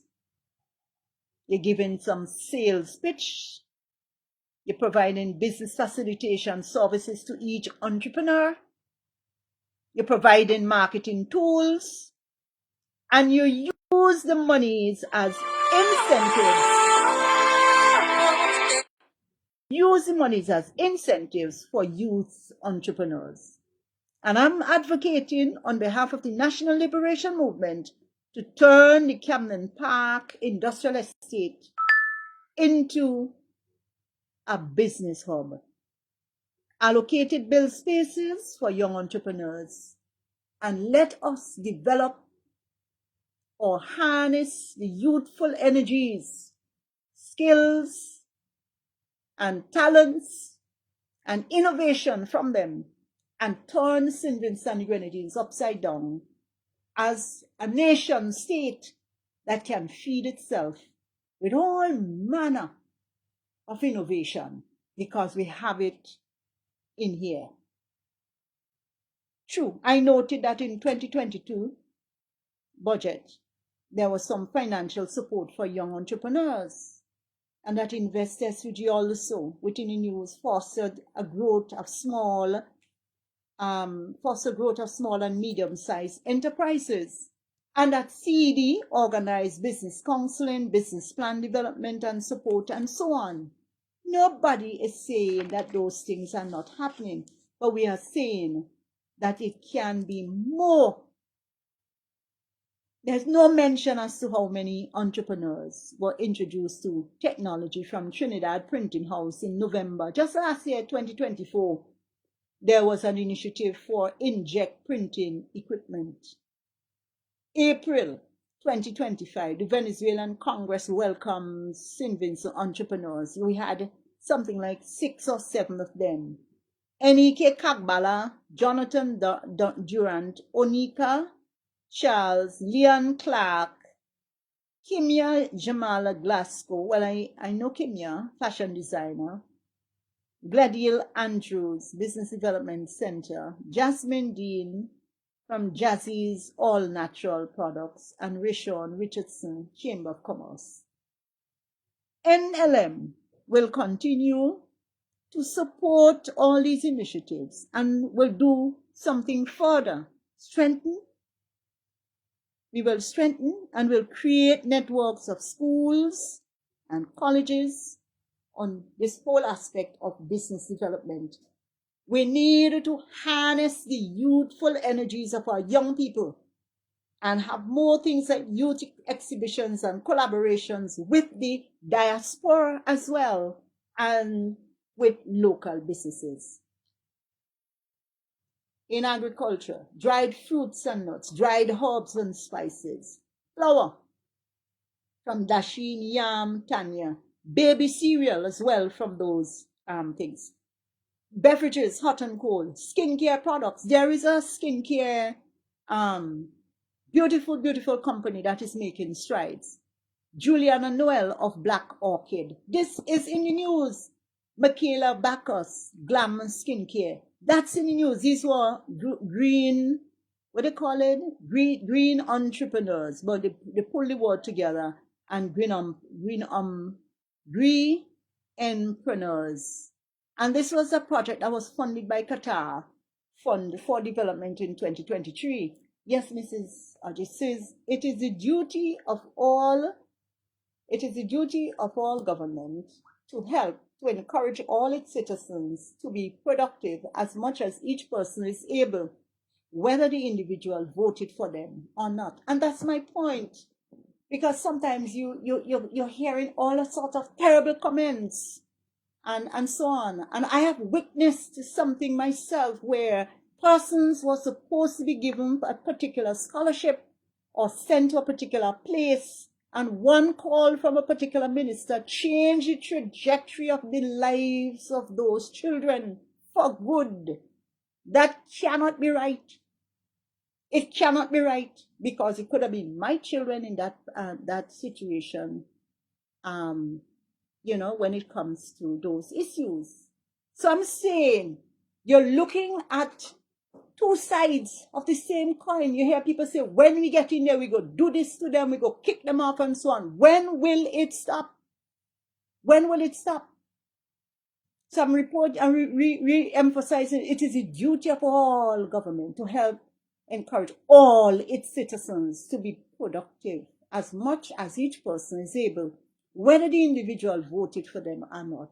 you're giving some sales pitch, you're providing business facilitation services to each entrepreneur, you're providing marketing tools, and you use the monies as incentives. Use the monies as incentives for youth entrepreneurs. And I'm advocating on behalf of the National Liberation Movement to turn the Camden Park Industrial Estate into a business hub. Allocated build spaces for young entrepreneurs, and let us develop or harness the youthful energies, skills, and talents and innovation from them, and turn St. Vincent and the Grenadines upside down as a nation state that can feed itself with all manner of innovation, because we have it in here. True, I noted that in 2022 budget, there was some financial support for young entrepreneurs, and that envisaged also within the news fostered growth of small and medium-sized enterprises, and that CD organized business counseling, business plan development and support, and so on. Nobody is saying that those things are not happening, but we are saying that it can be more. There's no mention as to how many entrepreneurs were introduced to technology from Trinidad Printing House in November. Just last year, 2024, there was an initiative for inkjet printing equipment. April 2025, the Venezuelan Congress welcomes St. Vincent entrepreneurs. We had something like 6 or 7 of them. Enike Kagbala, Jonathan Durant, Onika Charles, Leon Clark, Kimia Jamala Glasgow. Well, I know Kimia, fashion designer. Gladiel Andrews, Business Development Center. Jasmine Dean from Jazzy's All Natural Products, and Rishon Richardson, Chamber of Commerce. NLM will continue to support all these initiatives and will do something further. We will strengthen and will create networks of schools and colleges on this whole aspect of business development. We need to harness the youthful energies of our young people and have more things like youth exhibitions and collaborations with the diaspora as well, and with local businesses. In agriculture, dried fruits and nuts, dried herbs and spices, flour from Dashin, yam, Tanya, baby cereal as well from those things, beverages, hot and cold, skincare products. There is a skincare beautiful company that is making strides. Juliana Noel of Black Orchid. This is in the news. Michaela Bacchus, Glam Skincare. That's in the news. These were green, what do they call it? Green entrepreneurs, but they pull the word together, and green entrepreneurs. And this was a project that was funded by Qatar Fund for Development in 2023. Yes, Mrs. Ajay says it is the duty of all government to help to encourage all its citizens to be productive as much as each person is able, whether the individual voted for them or not. And that's my point, because sometimes you're hearing all sorts of terrible comments and so on. And I have witnessed something myself where persons were supposed to be given a particular scholarship or sent to a particular place, and one call from a particular minister changed the trajectory of the lives of those children for good. That cannot be right. It cannot be right, because it could have been my children in that situation, when it comes to those issues. So I'm saying you're looking at two sides of the same coin. You hear people say, when we get in there, we go do this to them, we go kick them off and so on. When will it stop? When will it stop? Some report and re-emphasizing it is the duty of all government to help encourage all its citizens to be productive as much as each person is able, whether the individual voted for them or not.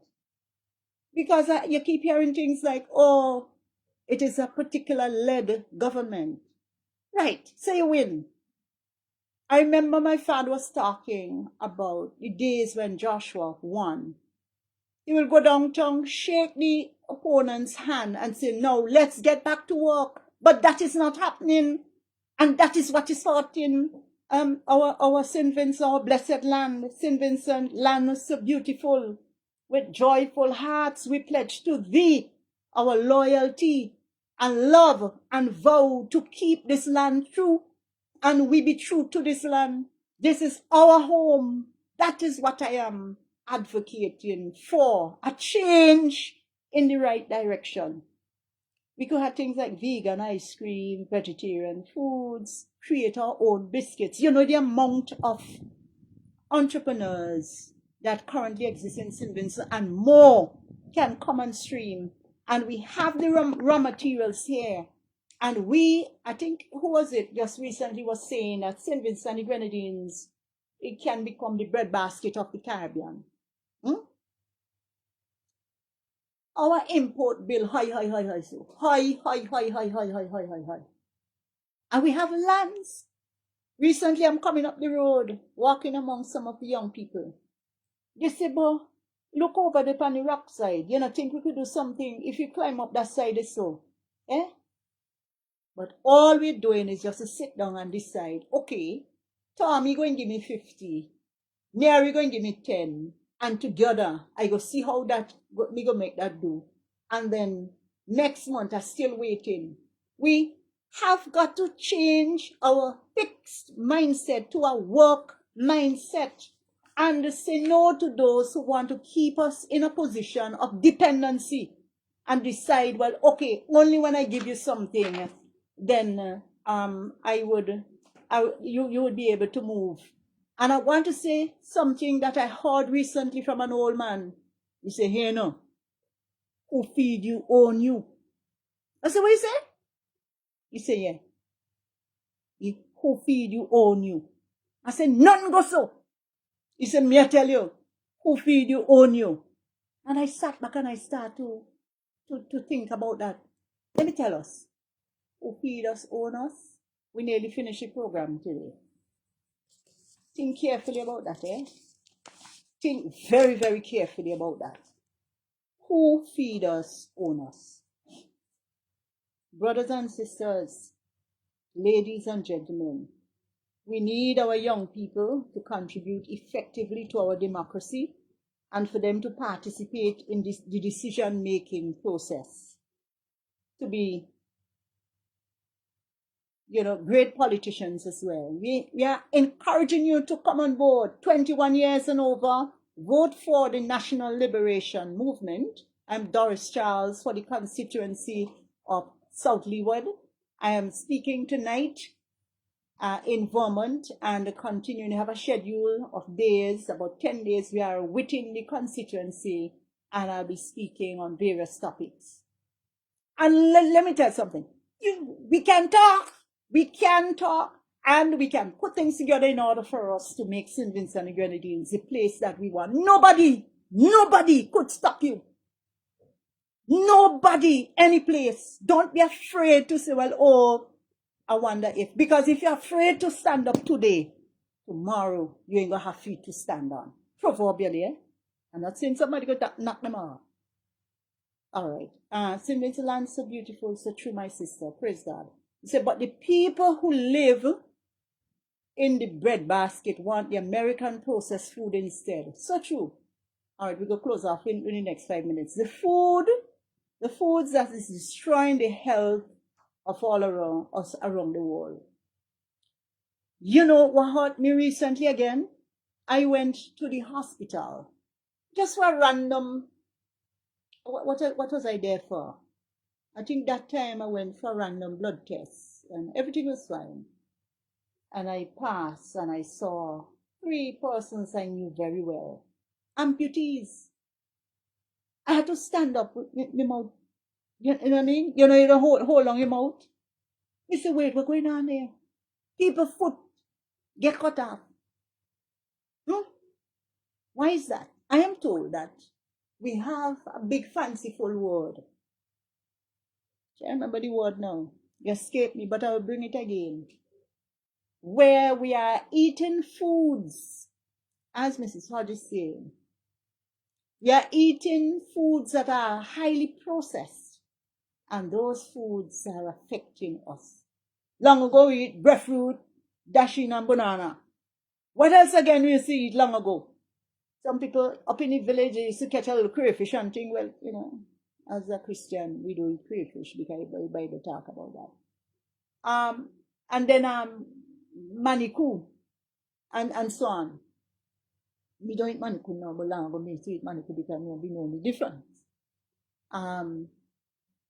Because you keep hearing things like, oh, it is a particular led government. Right, so you win. I remember my father was talking about the days when Joshua won. He will go downtown, shake the opponent's hand and say, no, let's get back to work. But that is not happening. And that is what is fought in our St. Vincent, our blessed land. St. Vincent, land is so beautiful. With joyful hearts, we pledge to thee our loyalty and love and vow to keep this land true. And we be true to this land. This is our home. That is what I am advocating for, a change in the right direction. We could have things like vegan ice cream, vegetarian foods, create our own biscuits. You know the amount of entrepreneurs that currently exist in St. Vincent, and more can come on stream. And we have the raw materials here. And I think, who was it just recently was saying that St. Vincent and the Grenadines, it can become the breadbasket of the Caribbean. Our import bill, high. And we have lands. Recently, I'm coming up the road, walking among some of the young people. They say, "Bo, look over there on the rock side. You know, think we could do something if you climb up that side so." Eh? But all we're doing is just to sit down and decide, okay, Tommy going to give me 50. Mary going to give me 10. And together, I go see how me go make that do. And then next month, I'm still waiting. We have got to change our fixed mindset to a work mindset, and say no to those who want to keep us in a position of dependency, and decide, well, okay, only when I give you something, then you would be able to move. And I want to say something that I heard recently from an old man. He said, "Hey, no, who feed you own you." That's what he said. He said, yeah. Who feed you own you. I said, none go so. He said, me I tell you, who feed you own you. And I sat back and I started to think about that. Let me tell us, who feed us own us. We nearly finished the program today. Think carefully about that, eh? Think very, very carefully about that. Who feed us, own us. Brothers and sisters, ladies and gentlemen, we need our young people to contribute effectively to our democracy and for them to participate in the decision-making process, to be, great politicians as well. We are encouraging you to come on board, 21 years and over, vote for the National Liberation Movement. I'm Doris Charles for the constituency of South Leeward. I am speaking tonight in Vermont and continuing to have a schedule of days, about 10 days we are within the constituency, and I'll be speaking on various topics. And let me tell you something. We can talk, and we can put things together in order for us to make St. Vincent and Grenadines the place that we want. Nobody could stop you. Nobody, any place. Don't be afraid to say, well, oh, I wonder if. Because if you're afraid to stand up today, tomorrow you ain't going to have feet to stand on. Proverbially, eh? I'm not saying somebody could knock them off. All right. St. Vincent land so beautiful, so true, my sister. Praise God. You say, but the people who live in the breadbasket want the American processed food instead. So true. All right, we're going to close off in the next 5 minutes. The foods that is destroying the health of all around us around the world. You know what hurt me recently again? I went to the hospital. Just for a random, what was I there for? I think that time I went for a random blood test and everything was fine. And I passed and I saw 3 persons I knew very well. Amputees. I had to stand up with my mouth. You know what I mean? You don't hold on your mouth. I said, wait, what's going on there? People's foot get cut off. Why is that? I am told that we have a big fanciful word. I remember the word now. It escaped me, but I will bring it again. Where we are eating foods, as Mrs. Hodges is saying, we are eating foods that are highly processed, and those foods are affecting us. Long ago, we eat breadfruit, dasheen, and banana. What else again we used to eat long ago? Some people up in the village used to catch a little crayfish and think, well, as a Christian, we don't eat crayfish because the Bible talk about that. And then maniku and so on. We don't eat maniku now, but long ago we used to eat maniku because we know the difference.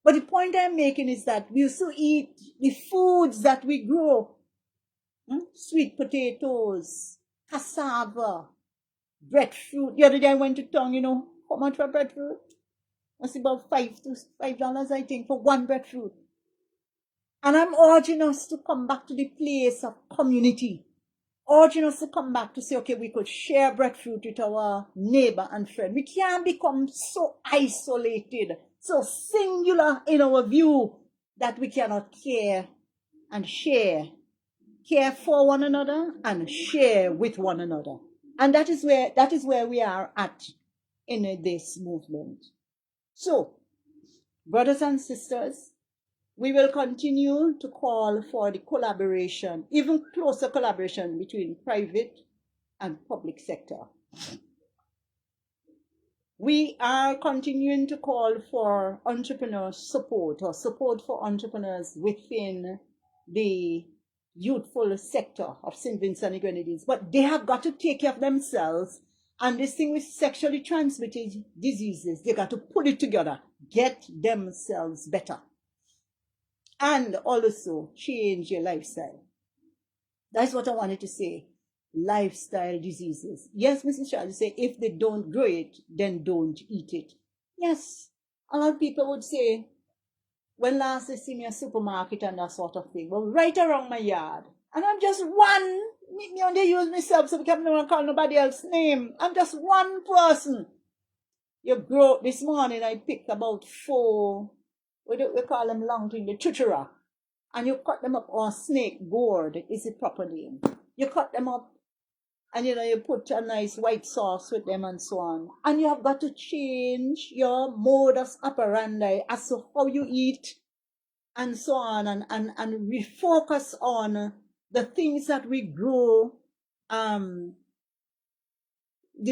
But the point I'm making is that we used to eat the foods that we grow. Sweet potatoes, cassava, breadfruit. The other day I went to town, how much for breadfruit? It's about $5 I think for one breadfruit. And I'm urging us to come back to the place of community. Urging us to come back to say, okay, we could share breadfruit with our neighbor and friend. We can't become so isolated, so singular in our view that we cannot care and share. Care for one another and share with one another. And that is where we are at in this movement. So, brothers and sisters, we will continue to call for the collaboration, even closer collaboration between private and public sector. We are continuing to call for entrepreneur support or support for entrepreneurs within the youthful sector of St. Vincent and Grenadines. But they have got to take care of themselves. And this thing with sexually transmitted diseases, they got to put it together, get themselves better. And also change your lifestyle. That's what I wanted to say. Lifestyle diseases. Yes, Mrs. Charlie say, if they don't grow it, then don't eat it. Yes, a lot of people would say, when last they see me at a supermarket and that sort of thing, well, right around my yard. And I'm just one, me only use myself so we can never call nobody else's name. I'm just one person. You grow, this morning I picked about 4, we call them long thing, the chuchura. and you cut them up, or snake gourd is the proper name. You cut them up, and you put a nice white sauce with them and so on. And you have got to change your modus operandi as to how you eat and so on, and refocus on the things that we grow, the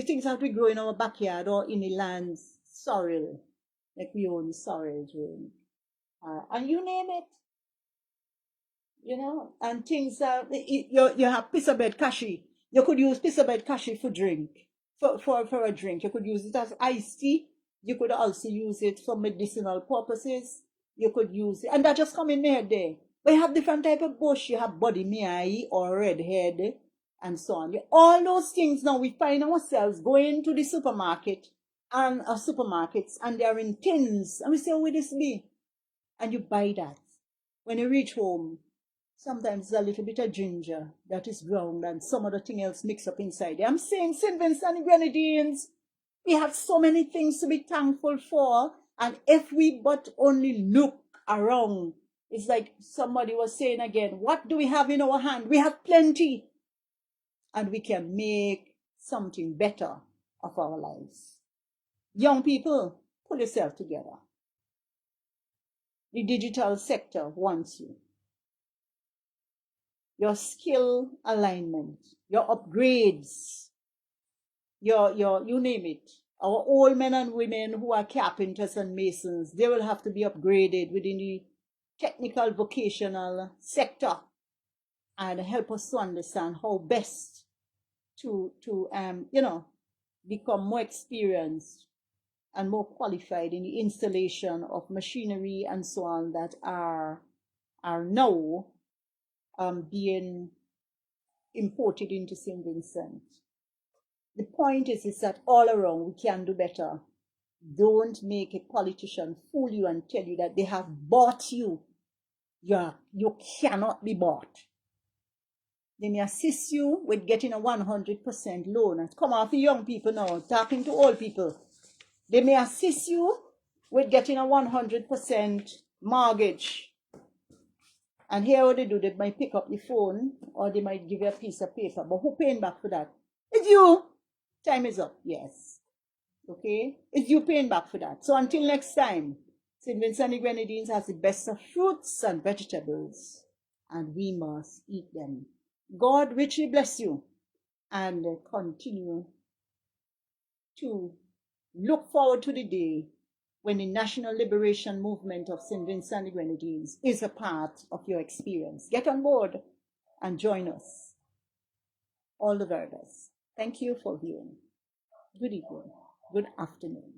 things that we grow in our backyard or in the land's soil, like we own soil, and you name it. And things that you have pisabed kashi. You could use pisabed kashi for drink, for a drink. You could use it as iced tea. You could also use it for medicinal purposes. You could use it, and that just come in my head there. But you have different type of bush. You have body meai or redhead, and so on. All those things now we find ourselves going to the supermarket and supermarkets, and they're in tins, and we say, "Oh, will this be?" And you buy that. When you reach home, sometimes a little bit of ginger that is ground and some other thing else mixed up inside. I'm saying St. Vincent and Grenadines, we have so many things to be thankful for. And if we but only look around, it's like somebody was saying again, what do we have in our hand? We have plenty. And we can make something better of our lives. Young people, pull yourself together. The digital sector wants you. Your skill alignment, your upgrades, your you name it. Our old men and women who are carpenters and masons, they will have to be upgraded within the technical vocational sector, and help us to understand how best to become more experienced and more qualified in the installation of machinery and so on that are now being imported into St. Vincent. The point is that all around we can do better. Don't make a politician fool you and tell you that they have bought you. You cannot be bought. They may assist you with getting a 100% loan. Come off the young people now, talking to old people. They may assist you with getting a 100% mortgage. And here what they do, they might pick up the phone or they might give you a piece of paper. But who paying back for that? It's you. Time is up. Yes. Okay? It's you paying back for that. So until next time, St. Vincent and Grenadines has the best of fruits and vegetables, and we must eat them. God richly bless you, and continue to look forward to the day when the National Liberation Movement of St. Vincent and Grenadines is a part of your experience. Get on board and join us. All the very best. Thank you for viewing. Good evening. Good afternoon.